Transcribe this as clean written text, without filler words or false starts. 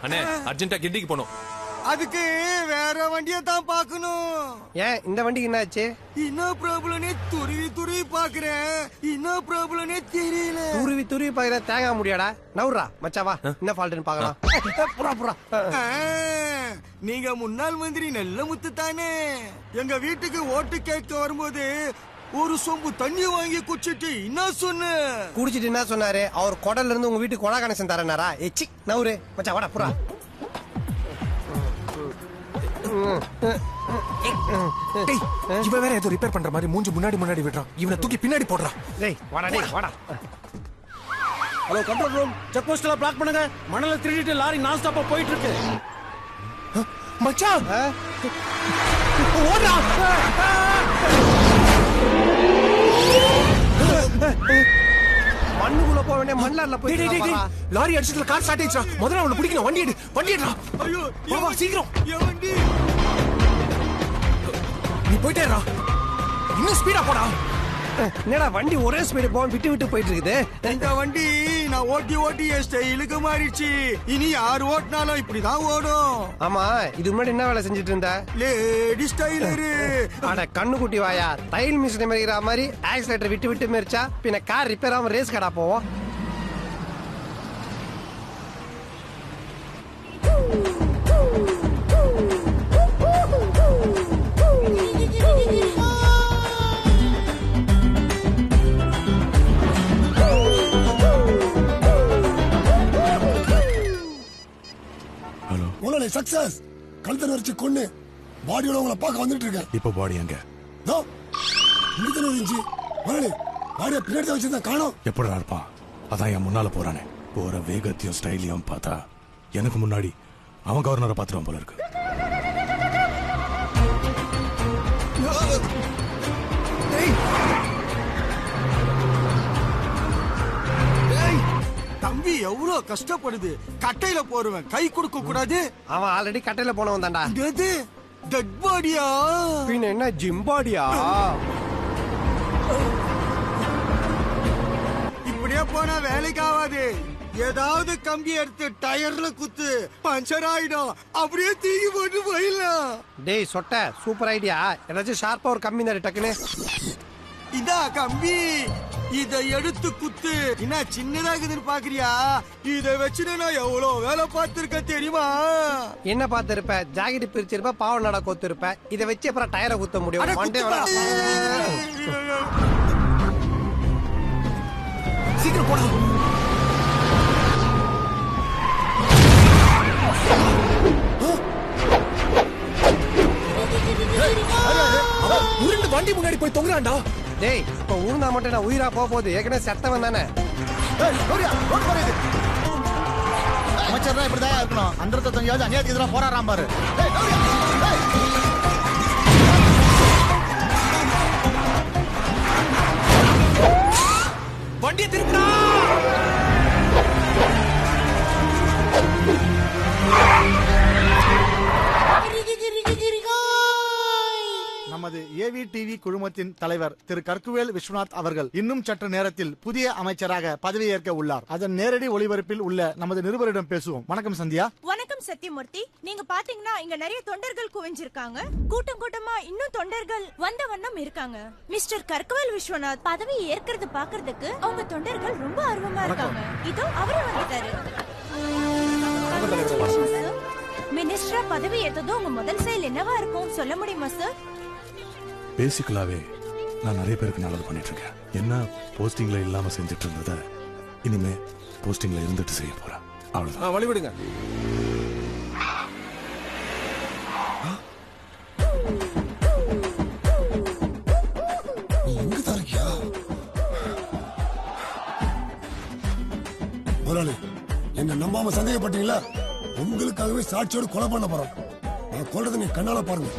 அண்ணே அர்ஜென்ட்டா கிண்டிக்கு போனோம். அதுக்கு வேற வண்டியை தான் பாக்கணும். ஏன் இந்த வண்டிக்கு என்ன ஆச்சு? என்ன ப்ராப்ளம்னே துருவி பாக்குறேன். என்ன ப்ராப்ளம்னே தெரியல. துருவி பாக்குற தேங்க முடியாடா. நவுறா மச்சாவா, என்ன ஃபால்ட்னு பாக்கலாம். புறா நீங்க முன்னாள் மந்திரி நல்ல முத்து தானே. எங்க வீட்டுக்கு ஓட்டு கேட்க வரும்போது ஒரு சொம்பு தண்ணி வாங்கி குடிச்சிட்டு என்ன சொன்ன? குடிச்சிட்டு என்ன சொன்னாரு? அவர் குடல்ல இருந்து உங்க வீட்டுக்கு கொடா கனெக்ஷன் தரனாரா? ஏச்சி நவுரு மச்சா வாடா புறா. இவன் வேற ஏதோ ரிப்பேர் பண்ற மாதிரி மூஞ்சி முன்னாடி விடுறான். இவனை தூக்கி பின்னாடி போடுறான். டேய் வாடா. ஹலோ கண்ட்ரோல் ரூம், செக் போஸ்ட்ல பிளாக் பண்ணுங்க. மணல திருடிட்டு லாரி நான் ஸ்டாப்பா போயிட்டு இருக்கு. மச்சான் ஓடுறா. மண்ணுக்குள்ள போக வேண்டிய மண்லார்ல போய் லாரி அடிச்சதுல கார் ஸ்டார்ட் ஆயிடுச்சா? முதல்ல அவனை பிடிக்கணும். வண்டி எடுறா. ஐயோ வா சீக்கிரம். என் வண்டி. நீ போயிட்டேறா. இன்னும் ஸ்பீடா போடா. என்னடா வண்டி ஒரே ஸ்பீடு போக விட்டு போயிட்டு இருக்குது. இந்த வண்டி நான் ஓட்டி என் ஸ்டைலுக்கு மாறிடுச்சு. இனி யார் ஓட்டினாலும் இப்படிதான் ஓடும். ஆமா, இது முன்னாடி என்ன வேலை செஞ்சுட்டு இருந்த? லேடி ஸ்டைலரு. அட கண்ணு குட்டி வாயா, தையல் மிஷின் மேய்கிற மாதிரி ஆக்சிலேட்டர் விட்டு மேரிச்சா பின்ன கார் ரிப்பேர் ஆகாம ரேஸ் கடா போவோம். சக்சஸ் கழுத்தன வச்சு கொண்டு பாடியோட உங்களை பார்க்க வந்துட்டு இருக்கேன். இப்போ பாடி எங்க? இருந்துச்சு பாடியை பின்னாடி வச்சுதான் காணோம். எப்படி இருப்பான்? அதான் என் முன்னால போறானே. போற வேகத்தையும் ஸ்டைலையும் பார்த்தா எனக்கு முன்னாடி அவன் கவர்னரை பாத்துருவான் போல இருக்கு. தம்பி எவ்வளவு கஷ்டப்படுது. கட்டையில போடுவேன், கை கொடுக்க கூடாது. அவன் ஆல்ரெடி கட்டையில போனவன் தான்டா. டெட் பாடியா? பின்ன என்ன ஜிம் பாடியா? இப்படியே போனா வேலைக்கு ஆகாது. ஏதாவது கம்பி எடுத்து டயர்ல குத்து, பஞ்சர் ஆயிடும். அப்படியே தூக்கி போட்டு போயிடலாம். டேய் சொட்ட, சூப்பர் ஐடியா. ஏதாச்சும் ஷார்ப்பா ஒரு கம்பி இந்த டக்குன்னு. இதா கம்பி, இத எடுத்து குத்து. என்ன சின்னதாகுதுன்னு பாக்குறியா? இத வச்சுட்டு நான் எவ்வளவு வேலை பார்த்திருக்க தெரியுமா? என்ன பார்த்திருப்ப? ஜாக்கெட் பிரிச்சிருப்ப, பாவ நட கொத்திருப்ப. இத வச்சு அப்புறம் டயரை குத்த முடியும். சீக்கிரம் போடா. உருண்டு வண்டி முன்னாடி போய் தொங்குறான்டா. டேய் இப்ப ஊர்ந்தா மட்டும் நான் உயிரா போகுது. ஏற்கனவே செத்தவன் தானே. அமைச்சர் தான் இப்படிதான் இருக்கணும். அந்த அநியாயத்துக்கு எதிராக போராடாம பாரு. வண்டியை திருப்பினா. நமது ஏவி டிவி குழுமத்தின் தலைவர் திரு கற்குவேல் விஸ்வநாத் அவர்கள் இன்னும் சற்று நேரத்தில் புதிய அமைச்சராக பதவியேற்க உள்ளார். அதன் நேரடி ஒளிபரப்பில் உள்ள நமது நிருபரிடம் பேசுவோம். வணக்கம் சந்தியா. வணக்கம் சத்யமூர்த்தி. நீங்க பாத்தீங்கன்னா இங்க நிறைய தொண்டர்கள் குவிஞ்சிருக்காங்க. கூட்டமா இன்னும் தொண்டர்கள் வந்த வண்ணம் இருக்காங்க. மிஸ்டர் கற்குவேல் விஸ்வநாத் பதவி ஏற்கிறது பாக்குறதுக்கு அவங்க தொண்டர்கள் ரொம்ப ஆர்வமா இருக்காங்க. இதோ அவரே வந்துட்டாரு. மினிஸ்டரா பதவி ஏற்றதும் உங்க முதல் செயல் என்னவா இருக்கும் சொல்ல முடியுமா சார்? பேசிக்கலாவே நான் நிறைய பேருக்கு நல்லது பண்ணிட்டு இருக்கேன். என்ன போஸ்டிங்ல இல்லாம செஞ்சுட்டு இருந்தத இனிமே போஸ்டிங்ல இருந்துட்டு செய்ய போறேன். அவ்வளவுதான். வழிவிடுங்க. எங்கதான் இருக்கியா முதலாளி? என்ன நம்பாம சந்தேகப்பட்டீங்களா? உங்களுக்காகவே சாட்சியோடு கொலை பண்ண போறோம். நான் கொல்றதை நீ கண்ணால பாருங்க.